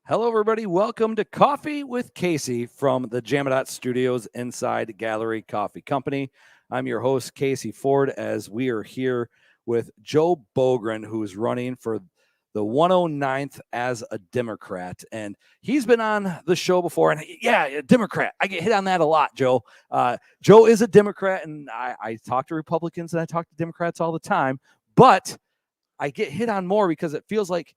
Hello, everybody. Welcome to Coffee with Casey from the Jamadot Studios inside Gallery Coffee Company. I'm your host, Casey Ford, as we are here with Joe Bogan, who's running for the 109th as a Democrat. And he's been on the show before. And yeah, Democrat. I get hit on that a lot, Joe. Joe is a Democrat, and I talk to Republicans and I talk to Democrats all the time. But I get hit on more because it feels like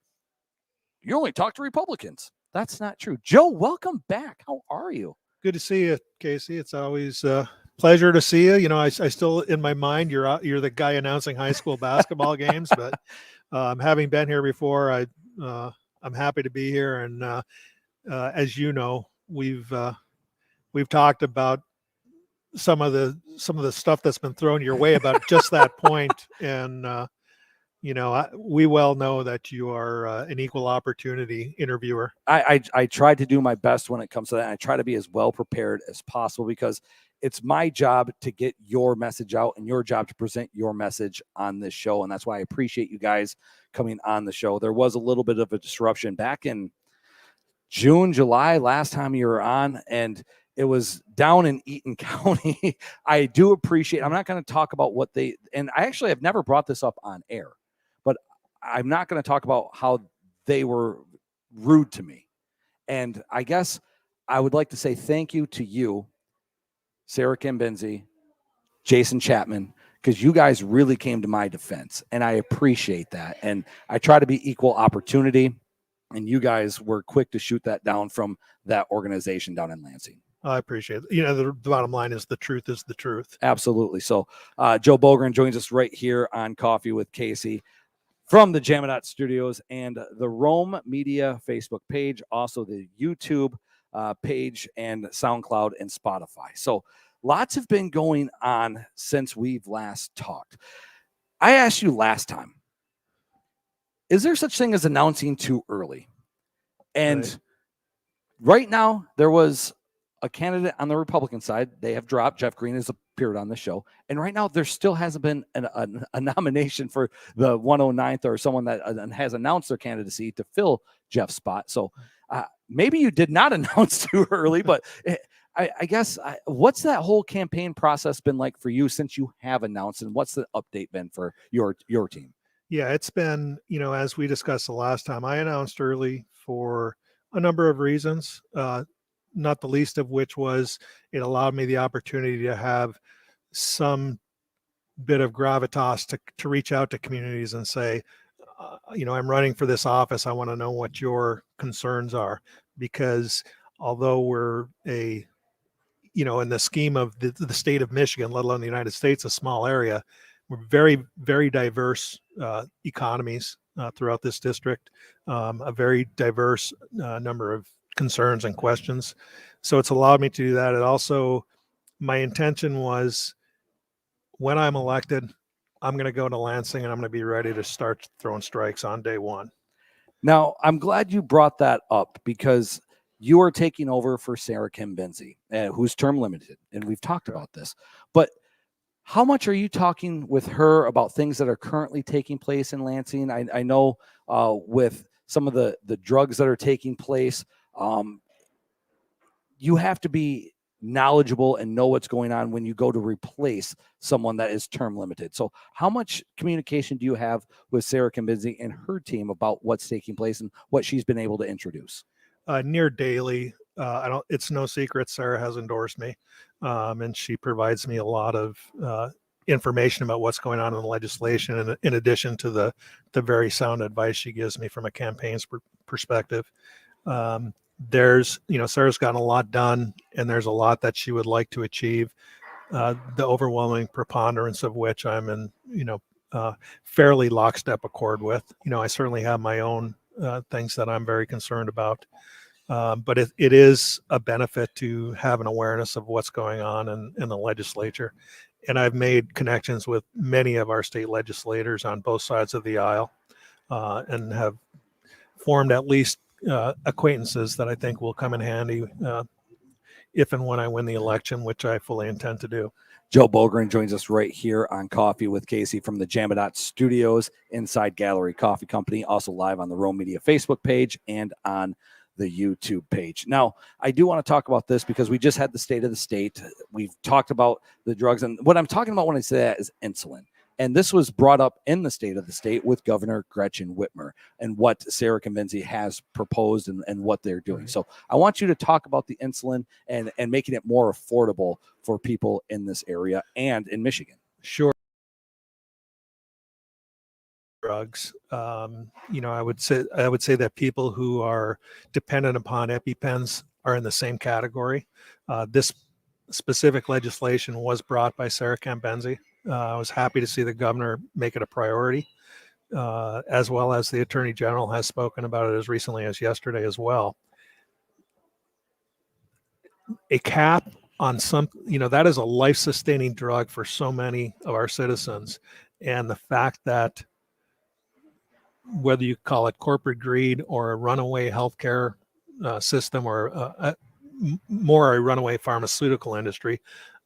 you only talk to Republicans. That's not true. Joe, welcome back. How are you? Good to see you, Casey. It's always a pleasure to see you. You know, I still, in my mind, you're the guy announcing high school basketball games, but having been here before, I'm happy to be here. And as you know, we've talked about some of the stuff that's been thrown your way about just that point. And we well know that you are an equal opportunity interviewer. I try to do my best when it comes to that. I try to be as well prepared as possible because it's my job to get your message out and your job to present your message on this show. And that's why I appreciate you guys coming on the show. There was a little bit of a disruption back in June, July, last time you were on, and it was down in Eaton County. I do appreciate, I'm not going to talk about what and I actually have never brought this up on air, but I'm not going to talk about how they were rude to me. And I guess I would like to say thank you to you, Sarah Conklin, Jason Chapman, because you guys really came to my defense, and I appreciate that. And I try to be equal opportunity, and you guys were quick to shoot that down from that organization down in Lansing. I appreciate it. You know, the bottom line is the truth is the truth. Absolutely. So Joe Bogan joins us right here on Coffee with Casey from the Jamadot Studios and the Rome Media Facebook page, also the YouTube page and SoundCloud and Spotify. So lots have been going on since we've last talked. I asked you last time, is there such thing as announcing too early? And right now, there was a candidate on the Republican side. They have dropped. Jeff Green has appeared on the show. And right now, there still hasn't been a nomination for the 109th or someone that has announced their candidacy to fill Jeff's spot. So maybe you did not announce too early, but I guess what's that whole campaign process been like for you since you have announced, and what's the update been for your team? Yeah, it's been, as we discussed the last time, I announced early for a number of reasons, not the least of which was it allowed me the opportunity to have some bit of gravitas to reach out to communities and say, I'm running for this office. I want to know what your concerns are, because although we're in the scheme of the state of Michigan, let alone the United States, a small area, we're very, very diverse economies throughout this district, a very diverse number of concerns and questions. So it's allowed me to do that. It also, my intention was when I'm elected, I'm going to go to Lansing and I'm going to be ready to start throwing strikes on day one. Now, I'm glad you brought that up because you are taking over for Sarah Conklin, who's term limited. And we've talked about this, but how much are you talking with her about things that are currently taking place in Lansing? I know with some of the drugs that are taking place, you have to be knowledgeable and know what's going on when you go to replace someone that is term limited. So how much communication do you have with Sarah Conklin and her team about what's taking place and what she's been able to introduce? Near daily. It's no secret Sarah has endorsed me, and she provides me a lot of information about what's going on in the legislation, and in addition to the very sound advice she gives me from a campaign's perspective. Sarah's gotten a lot done, and there's a lot that she would like to achieve, the overwhelming preponderance of which I'm in fairly lockstep accord with. I certainly have my own things that I'm very concerned about. But it is a benefit to have an awareness of what's going on in the legislature. And I've made connections with many of our state legislators on both sides of the aisle, and have formed at least acquaintances that I think will come in handy if and when I win the election, which I fully intend to do. Joe Bulgran joins us right here on Coffee with Casey from the Jamadot Studios inside Gallery Coffee Company, also live on the Rome Media Facebook page and on the YouTube page. Now, I do want to talk about this because we just had the state of the state. We've talked about the drugs, and what I'm talking about when I say that is insulin. And this was brought up in the state of the state with Governor Gretchen Whitmer and what Sarah Conklin has proposed and what they're doing. So I want you to talk about the insulin and making it more affordable for people in this area and in Michigan. Sure. Drugs. I would say that people who are dependent upon EpiPens are in the same category. This specific legislation was brought by Sarah Conklin. I was happy to see the governor make it a priority, as well as the attorney general has spoken about it as recently as yesterday as well. A cap on some, that is a life-sustaining drug for so many of our citizens. And the fact that whether you call it corporate greed or a runaway healthcare system or more a runaway pharmaceutical industry,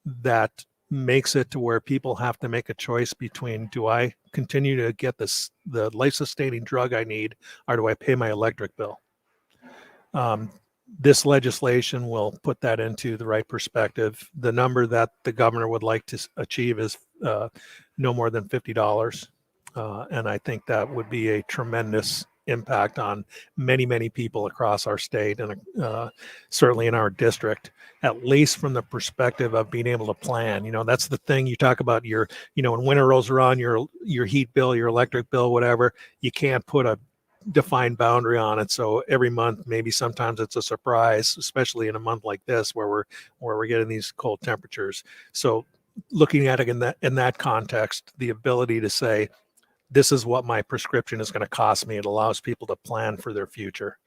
that makes it to where people have to make a choice between, do I continue to get the life-sustaining drug I need, or do I pay my electric bill? This legislation will put that into the right perspective. The number that the governor would like to achieve is no more than $50. And I think that would be a tremendous impact on many, many people across our state and certainly in our district, at least from the perspective of being able to plan. That's the thing you talk about when winter rolls around, your heat bill, your electric bill, whatever, you can't put a defined boundary on it. So every month, maybe sometimes it's a surprise, especially in a month like this where we're getting these cold temperatures. So looking at it in that context, the ability to say, this is what my prescription is going to cost me. It allows people to plan for their future.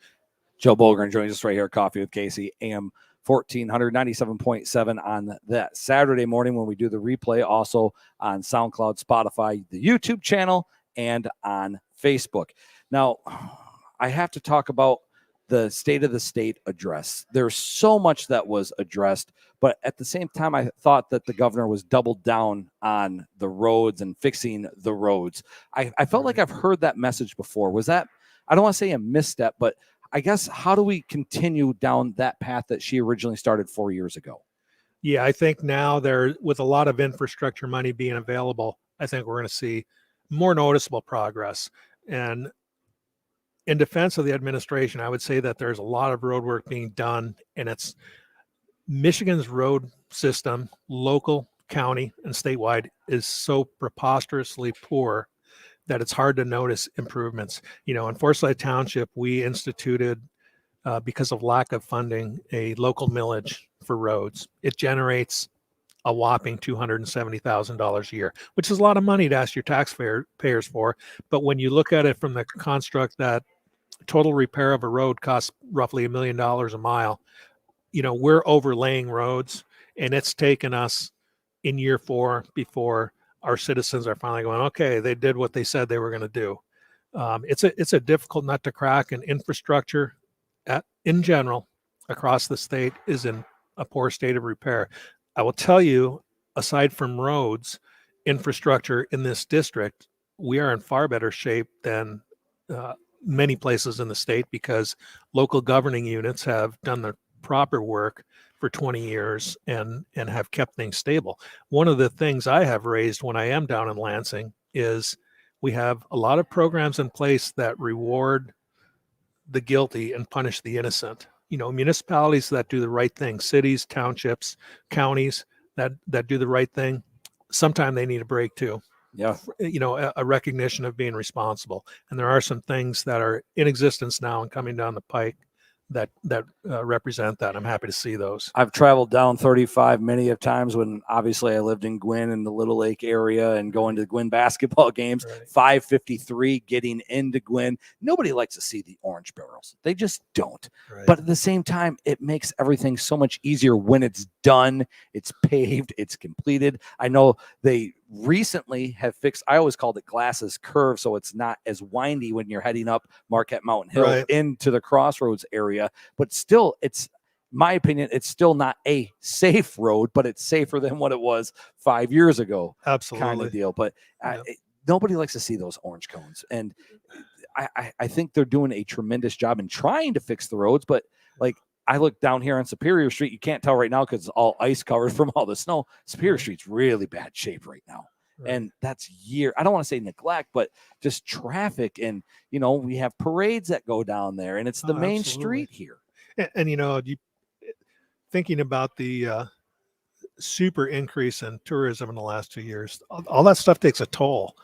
Joe Bulgran joins us right here, Coffee with Casey, AM 1400, 97.7 on that Saturday morning when we do the replay, also on SoundCloud, Spotify, the YouTube channel, and on Facebook. Now, I have to talk about the state of the state address. There's so much that was addressed, but at the same time, I thought that the governor was doubled down on the roads and fixing the roads. I felt like I've heard that message before. Was that, I don't want to say a misstep, but I guess how do we continue down that path that she originally started 4 years ago? Yeah, I think now with a lot of infrastructure money being available, I think we're going to see more noticeable progress. And in defense of the administration, I would say that there's a lot of road work being done, and it's Michigan's road system, local, county, and statewide, is so preposterously poor that it's hard to notice improvements. In Forsyth Township, we instituted, because of lack of funding, a local millage for roads. It generates a whopping $270,000 a year, which is a lot of money to ask your taxpayers for. But when you look at it from the construct that total repair of a road costs roughly $1 million a mile, we're overlaying roads, and it's taken us in year 4 before our citizens are finally going, okay, they did what they said they were going to do. It's a difficult nut to crack, and infrastructure in general across the state is in a poor state of repair. I will tell you, aside from roads, infrastructure in this district, we are in far better shape than many places in the state, because local governing units have done the proper work for 20 years and have kept things stable. One of the things I have raised when I am down in Lansing is we have a lot of programs in place that reward the guilty and punish the innocent. Municipalities that do the right thing, cities, townships, counties that do the right thing, sometimes they need a break too. Yeah. A recognition of being responsible. And there are some things that are in existence now and coming down the pike that represent that. I'm happy to see those. I've traveled down 35 many of times when obviously I lived in Gwinn in the Little Lake area and going to Gwinn basketball games. Right. 553 getting into Gwinn. Nobody likes to see the orange barrels. They just don't. Right. But at the same time, it makes everything so much easier when it's done, it's paved, it's completed. I know they recently have fixed, I always called it Glasses Curve, so it's not as windy when you're heading up Marquette Mountain Hill right. into the crossroads area, but still, it's my opinion, it's still not a safe road, but it's safer than what it was 5 years ago. Absolutely. Kind of deal. But nobody likes to see those orange cones. And I think they're doing a tremendous job in trying to fix the roads, but like I look down here on Superior Street, you can't tell right now because it's all ice covered from all the snow. Superior Street's really bad shape right now. Right. And that's I don't want to say neglect, but just traffic. And, we have parades that go down there, and it's the main street here. And thinking about the super increase in tourism in the last 2 years, all that stuff takes a toll.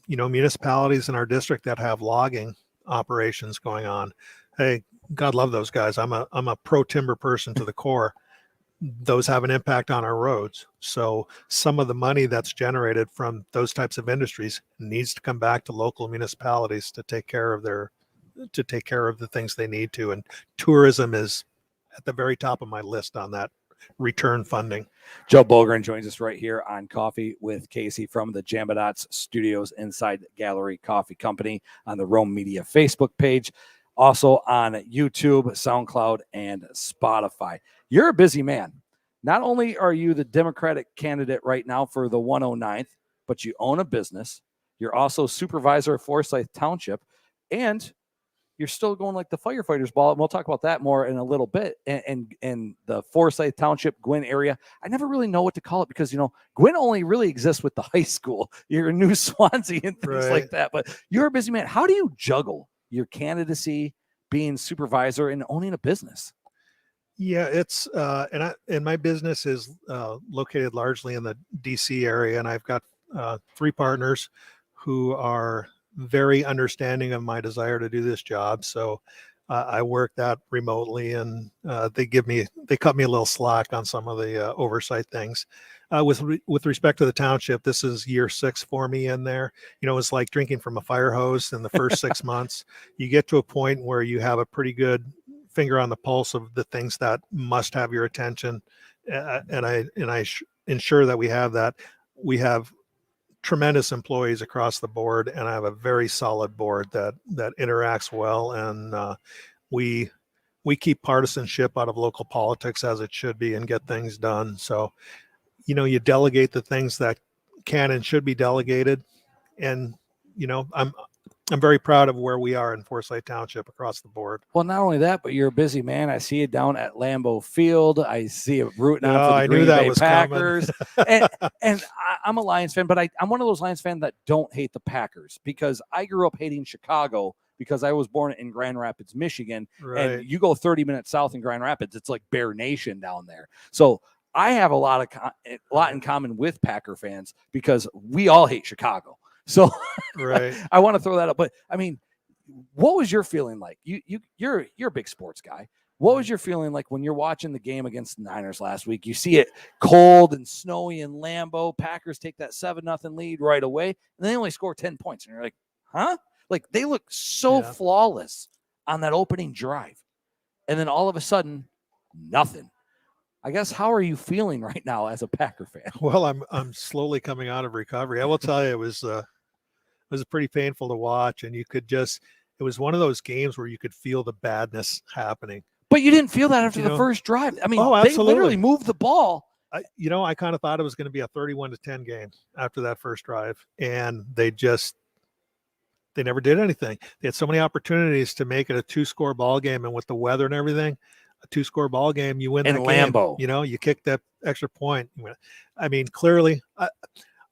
Municipalities in our district that have logging operations going on, hey, God love those guys. I'm a pro timber person to the core. Those have an impact on our roads. So some of the money that's generated from those types of industries needs to come back to local municipalities to take care of the things they need to. And tourism is at the very top of my list on that return funding. Joe Bogan joins us right here on Coffee with Casey from the Jamadots Studios inside Gallery Coffee Company on the Rome Media Facebook page. Also on YouTube, SoundCloud, and Spotify. You're a busy man. Not only are you the Democratic candidate right now for the 109th, but you own a business. You're also supervisor of Forsyth Township, and you're still going like the firefighters ball. And we'll talk about that more in a little bit. And the Forsyth Township, Gwinn area, I never really know what to call it because, Gwinn only really exists with the high school. You're in New Swansea and things like that. But you're a busy man. How do you juggle your candidacy, being supervisor, and owning a business? Yeah, it's and my business is located largely in the DC area, and I've got 3 partners who are very understanding of my desire to do this job. So I work that remotely, and they cut me a little slack on some of the oversight things. With respect to the township, this is year 6 for me in there. It's like drinking from a fire hose in the first 6 months. You get to a point where you have a pretty good finger on the pulse of the things that must have your attention. And I ensure that we have that. We have tremendous employees across the board, and I have a very solid board that interacts well. And we keep partisanship out of local politics as it should be and get things done. So, you delegate the things that can and should be delegated. And, I'm very proud of where we are in Forsyth Township across the board. Well, not only that, but you're a busy man. I see you down at Lambeau Field. I see you rooting on for the Green Bay Packers. and I'm a Lions fan, but I'm one of those Lions fans that don't hate the Packers because I grew up hating Chicago because I was born in Grand Rapids, Michigan. Right. And you go 30 minutes south in Grand Rapids, it's like Bear Nation down there. So I have a lot in common with Packer fans because we all hate Chicago. So right. I want to throw that up. But I mean, what was your feeling like? You're a big sports guy. What was your feeling like when you're watching the game against the Niners last week? You see it cold and snowy in Lambeau. Packers take that 7-0 lead right away, and they only score 10 points. And you're like, huh? Like they look so flawless on that opening drive. And then all of a sudden, nothing. I guess, how are you feeling right now as a Packer fan? Well, I'm slowly coming out of recovery. I will tell you, it was pretty painful to watch, and it was one of those games where you could feel the badness happening. But you didn't feel that after the first drive. I mean, they literally moved the ball. I kind of thought it was going to be a 31-10 game after that first drive, and they never did anything. They had so many opportunities to make it a 2-score ball game, and with the weather and everything, a 2-score ball game, you win in that Lambeau. Game. You kick that extra point. I mean, clearly,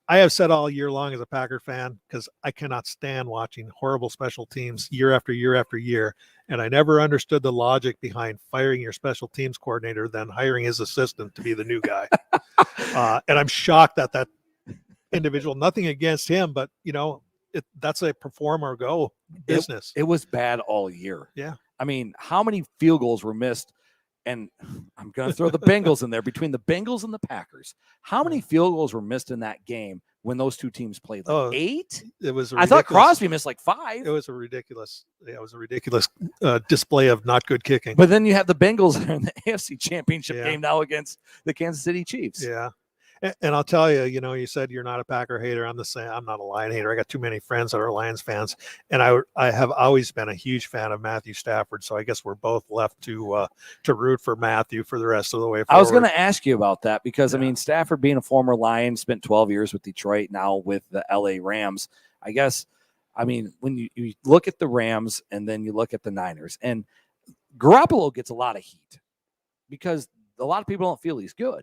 I have said all year long as a Packer fan, because I cannot stand watching horrible special teams year after year after year. And I never understood the logic behind firing your special teams coordinator, then hiring his assistant to be the new guy. And I'm shocked that individual, nothing against him, but, that's a perform or go business. It was bad all year. Yeah. I mean, how many field goals were missed? And I'm going to throw the Bengals in there, between the Bengals and the Packers. How many field goals were missed in that game when those two teams played? 8? It was. I thought Crosby missed like 5. It was a ridiculous display of not good kicking. But then you have the Bengals in the AFC Championship game now against the Kansas City Chiefs. Yeah. And I'll tell you, you said you're not a Packer hater. I'm the same. I'm not a Lion hater. I got too many friends that are Lions fans, and I have always been a huge fan of Matthew Stafford. So I guess we're both left to root for Matthew for the rest of the way forward. I was going to ask you about that because I mean, Stafford being a former Lion, spent 12 years with Detroit, now with the LA Rams. I guess I mean, when you look at the Rams and then you look at the Niners, and Garoppolo gets a lot of heat because a lot of people don't feel he's good.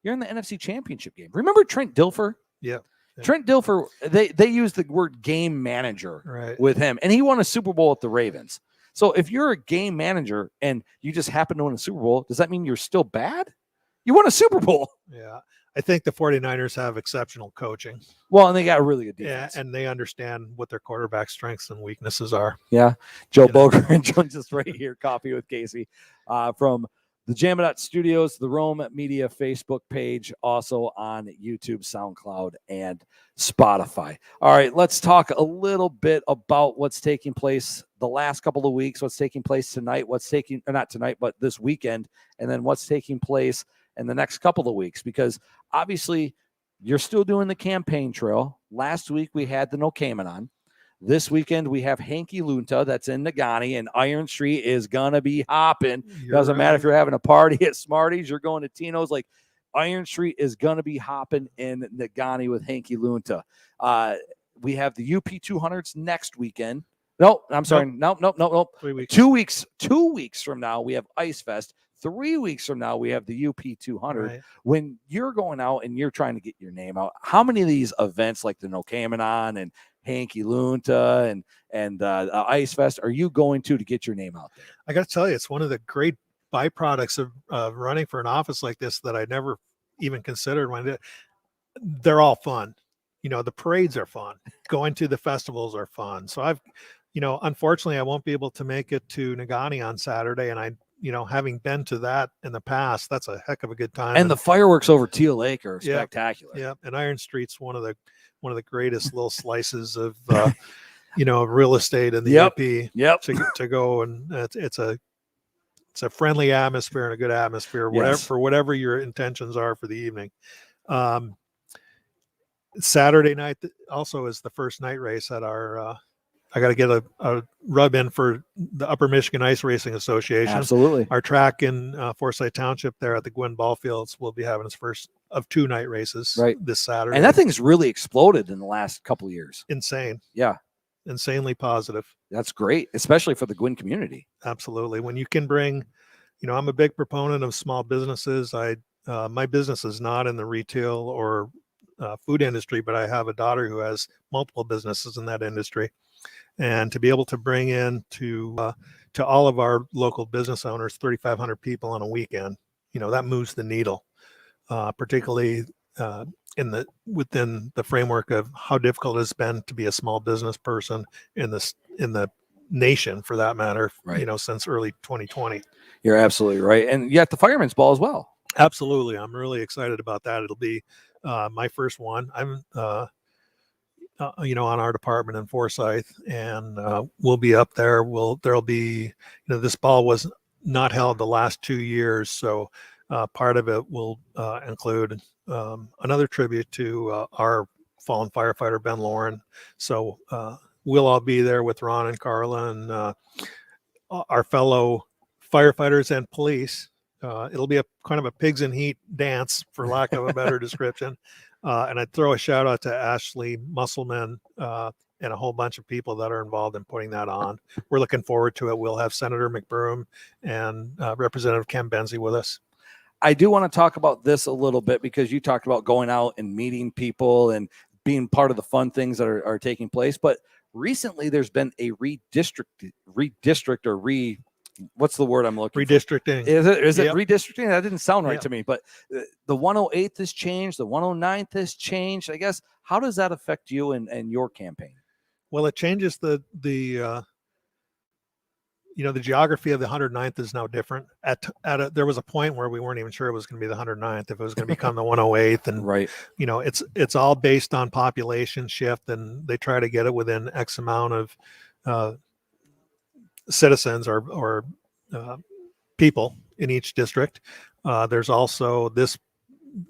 You're in the NFC Championship game. Remember Trent Dilfer? Yeah. Trent Dilfer, they used the word game manager with him, and he won a Super Bowl with the Ravens. So if you're a game manager and you just happen to win a Super Bowl, does that mean you're still bad? You won a Super Bowl. Yeah. I think the 49ers have exceptional coaching. Well, and they got a really good defense. Yeah, and they understand what their quarterback strengths and weaknesses are. Yeah. Joe Bogan joins us right here, Coffee with Casey, from the Jamadot Studios, the Rome Media Facebook page, also on YouTube, SoundCloud, and Spotify. All right, let's talk a little bit about what's taking place the last couple of weeks, what's taking place tonight, not tonight, but this weekend, and then what's taking place in the next couple of weeks, because obviously you're still doing the campaign trail. Last week we had the No Cayman on. This weekend we have Hanky Lunta that's in Negaunee, and Iron Street is gonna be hopping. Doesn't matter if you're having a party at Smarties, you're going to Tino's. Like, Iron Street is gonna be hopping in Negaunee with Hanky Lunta. We have the UP 200s next weekend. No, I'm sorry. Nope. 3 weeks. 2 weeks. 2 weeks from now we have Ice Fest. 3 weeks from now we have the UP 200. Right. When you're going out and you're trying to get your name out, how many of these events like the No Cayman on and Hanky Lunta and Ice Fest are you going to get your name out there? I got to tell you, it's one of the great byproducts of running for an office like this that I never even considered when I did. They're all fun. The parades are fun. Going to the festivals are fun. So unfortunately I won't be able to make it to Negaunee on Saturday, and having been to that in the past, that's a heck of a good time. And the fireworks over Teal Lake are spectacular. Yeah, and Iron Street's one of the greatest little slices of real estate in the UP. Yep. To go, and it's a friendly atmosphere and a good atmosphere, whatever your intentions are for the evening. Saturday night also is the first night race at our. I got to get a rub in for the Upper Michigan Ice Racing Association. Absolutely. Our track in Forsyth Township there at the Gwynn Ball Fields will be having its first of 2 night races this Saturday. And that thing's really exploded in the last couple of years. Insane. Yeah. Insanely positive. That's great, especially for the Gwynn community. Absolutely. When you can bring, I'm a big proponent of small businesses. My business is not in the retail or food industry, but I have a daughter who has multiple businesses in that industry. And to be able to bring in to all of our local business owners, 3,500 people on a weekend, that moves the needle, particularly within the framework of how difficult it's been to be a small business person in the nation, for that matter, since early 2020. You're absolutely right. And you got the Fireman's Ball as well. Absolutely. I'm really excited about that. It'll be my first one. I'm on our department in Forsyth, and we'll be up there. There'll be, this ball was not held the last 2 years, so part of it will include another tribute to our fallen firefighter Ben Lauren. So we'll all be there with Ron and Carla and our fellow firefighters and police. It'll be a kind of a pigs in heat dance, for lack of a better description. And I'd throw a shout out to Ashley Musselman and a whole bunch of people that are involved in putting that on. We're looking forward to it. We'll have Senator McBroom and Representative Ken Benzie with us. I do want to talk about this a little bit, because you talked about going out and meeting people and being part of the fun things that are taking place. But recently there's been a what's the word I'm looking Redistricting. for? Is it redistricting? That didn't sound right to me, but the 108th has changed. The 109th has changed. I guess, how does that affect you and your campaign? Well, it changes the geography of the 109th is now different. There was a point where we weren't even sure it was going to be the 109th, if it was going to become the 108th. And it's all based on population shift, and they try to get it within X amount of citizens or people in each district. There's also this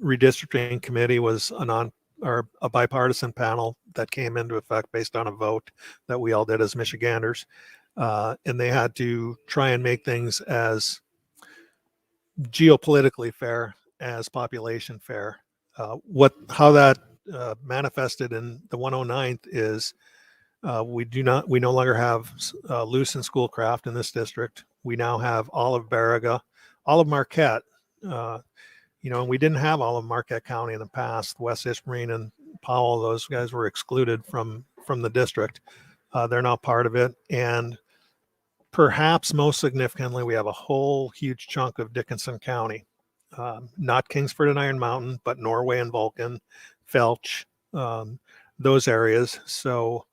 redistricting committee was a bipartisan panel that came into effect based on a vote that we all did as Michiganders. And they had to try and make things as geopolitically fair as population fair. How that manifested in the 109th is We no longer have Lucent Schoolcraft in this district. We now have Olive Baraga, Olive Marquette, and we didn't have all of Marquette County in the past. West Ishmarine and Powell, those guys were excluded from the district. They're now part of it. And perhaps most significantly, we have a whole huge chunk of Dickinson County, not Kingsford and Iron Mountain, but Norway and Vulcan, Felch, those areas. So,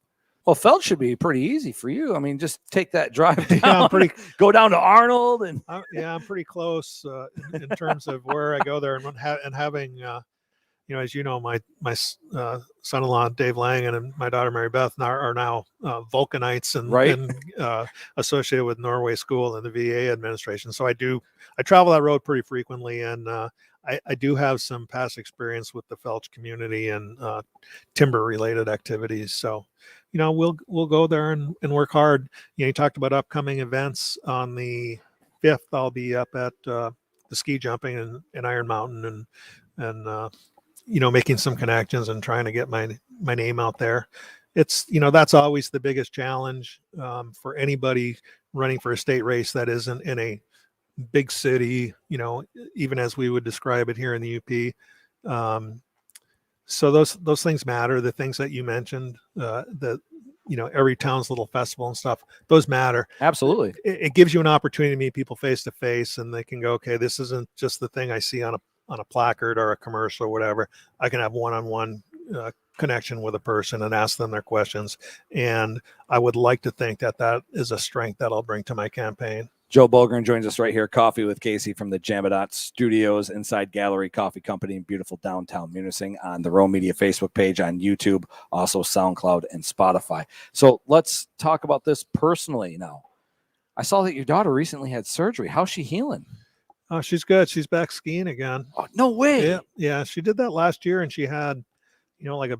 well, Felch should be pretty easy for you. I mean, just take that drive down, yeah, go down to Arnold, and I'm pretty close in terms of where I go there, and having as you know, my son-in-law Dave Langan and my daughter Mary Beth are now Vulcanites and associated with Norway School and the VA administration. So I travel that road pretty frequently, and I do have some past experience with the Felch community and timber related activities. So, we'll go there and work hard. You talked about upcoming events. On the 5th, I'll be up at the ski jumping in Iron Mountain and making some connections and trying to get my name out there. It's, that's always the biggest challenge for anybody running for a state race that isn't in a big city, even as we would describe it here in the UP. So those things matter. The things that you mentioned, every town's little festival and stuff, those matter. Absolutely. It gives you an opportunity to meet people face to face, and they can go, okay, this isn't just the thing I see on a placard or a commercial or whatever. I can have one-on-one connection with a person and ask them their questions. And I would like to think that is a strength that I'll bring to my campaign. Joe Bogan joins us right here, Coffee with Casey from the Jamadot Studios inside Gallery Coffee Company in beautiful downtown Munising, on the Roam Media Facebook page, on YouTube, also SoundCloud and Spotify. So let's talk about this personally now. I saw that your daughter recently had surgery. How's she healing? Oh, she's good. She's back skiing again. Oh, no way. Yeah. She did that last year, and she had, like a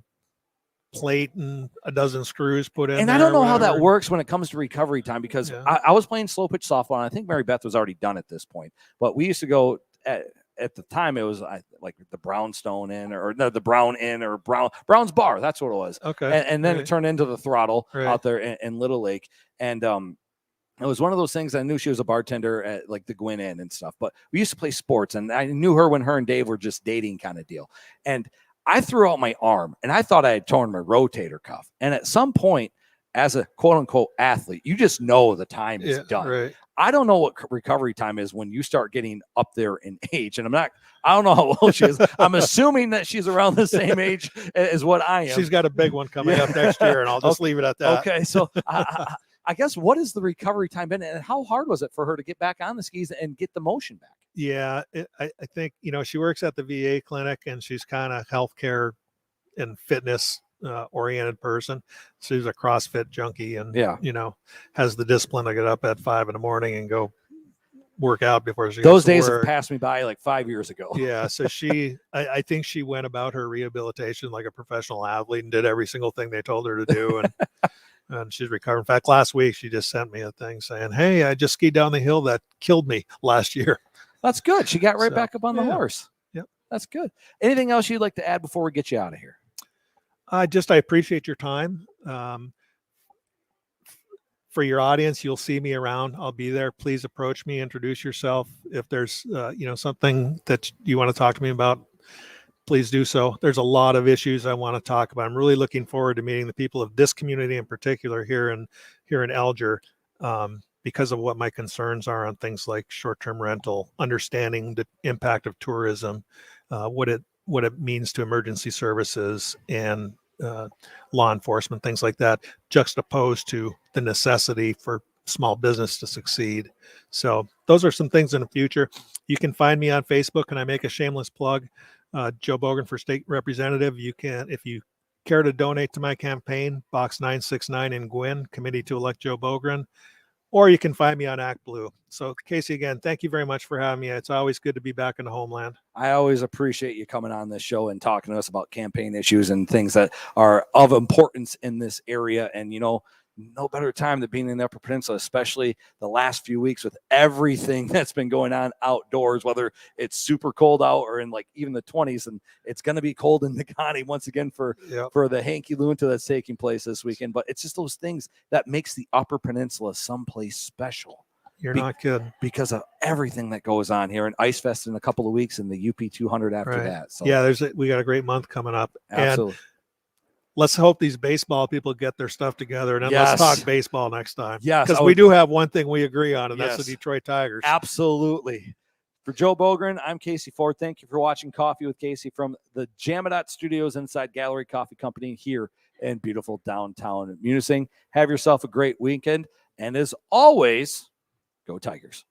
plate and a dozen screws put in. And I don't know how that works when it comes to recovery time, because I was playing slow pitch softball, and I think Mary Beth was already done at this point. But we used to go at the time, it was like the Brownstone Inn or the Brown Inn or Brown's Bar. That's what it was. Okay. And then it turned into the Throttle out there in Little Lake. And it was one of those things. I knew she was a bartender at like the Gwyn Inn and stuff, but we used to play sports, and I knew her when her and Dave were just dating kind of deal. And I threw out my arm, and I thought I had torn my rotator cuff. And at some point, as a quote unquote athlete, you just know the time is done. Right. I don't know what recovery time is when you start getting up there in age. And I don't know how old she is. I'm assuming that she's around the same age as what I am. She's got a big one coming up next year, and I'll just leave it at that. Okay. So I guess, what is the recovery time been, and how hard was it for her to get back on the skis and get the motion back? Yeah, I think, she works at the VA clinic, and she's kind of healthcare and fitness oriented person. She's a CrossFit junkie, and, has the discipline to get up at 5 a.m. and go work out before she Those goes days to work. have passed me by like 5 years ago. Yeah. So I think she went about her rehabilitation like a professional athlete and did every single thing they told her to do. And she's recovered. In fact, last week she just sent me a thing saying, "Hey, I just skied down the hill that killed me last year." That's good. She got right back up on the horse. Yep. That's good. Anything else you'd like to add before we get you out of here? I appreciate your time. For your audience, you'll see me around. I'll be there. Please approach me, introduce yourself. If there's, something that you want to talk to me about, please do so. There's a lot of issues I want to talk about. I'm really looking forward to meeting the people of this community in particular here in Alger, because of what my concerns are on things like short-term rental, understanding the impact of tourism, what it means to emergency services and law enforcement, things like that, juxtaposed to the necessity for small business to succeed. So those are some things in the future. You can find me on Facebook, and I make a shameless plug, Joe Bogan for state representative. You can, if you care to donate to my campaign, Box 969 in Gwyn, Committee to Elect Joe Bogan, or you can find me on Act Blue. So Casey, again, thank you very much for having me. It's always good to be back in the homeland. I always appreciate you coming on this show and talking to us about campaign issues and things that are of importance in this area. And, no better time than being in the Upper Peninsula, especially the last few weeks with everything that's been going on outdoors, whether it's super cold out or in like even the 20s. And it's going to be cold in Nagani once again for the Hanky Lunta that's taking place this weekend. But it's just those things that makes the Upper Peninsula someplace special. You're not kidding. Because of everything that goes on here, and Ice Fest in a couple of weeks and the UP 200 after that. So yeah, we got a great month coming up. Absolutely. And let's hope these baseball people get their stuff together, and then let's talk baseball next time. Yes, because we do have one thing we agree on, and that's the Detroit Tigers. Absolutely. For Joe Bogan, I'm Casey Ford. Thank you for watching Coffee with Casey from the Jamadot Studios inside Gallery Coffee Company here in beautiful downtown Munising. Have yourself a great weekend, and as always, go Tigers.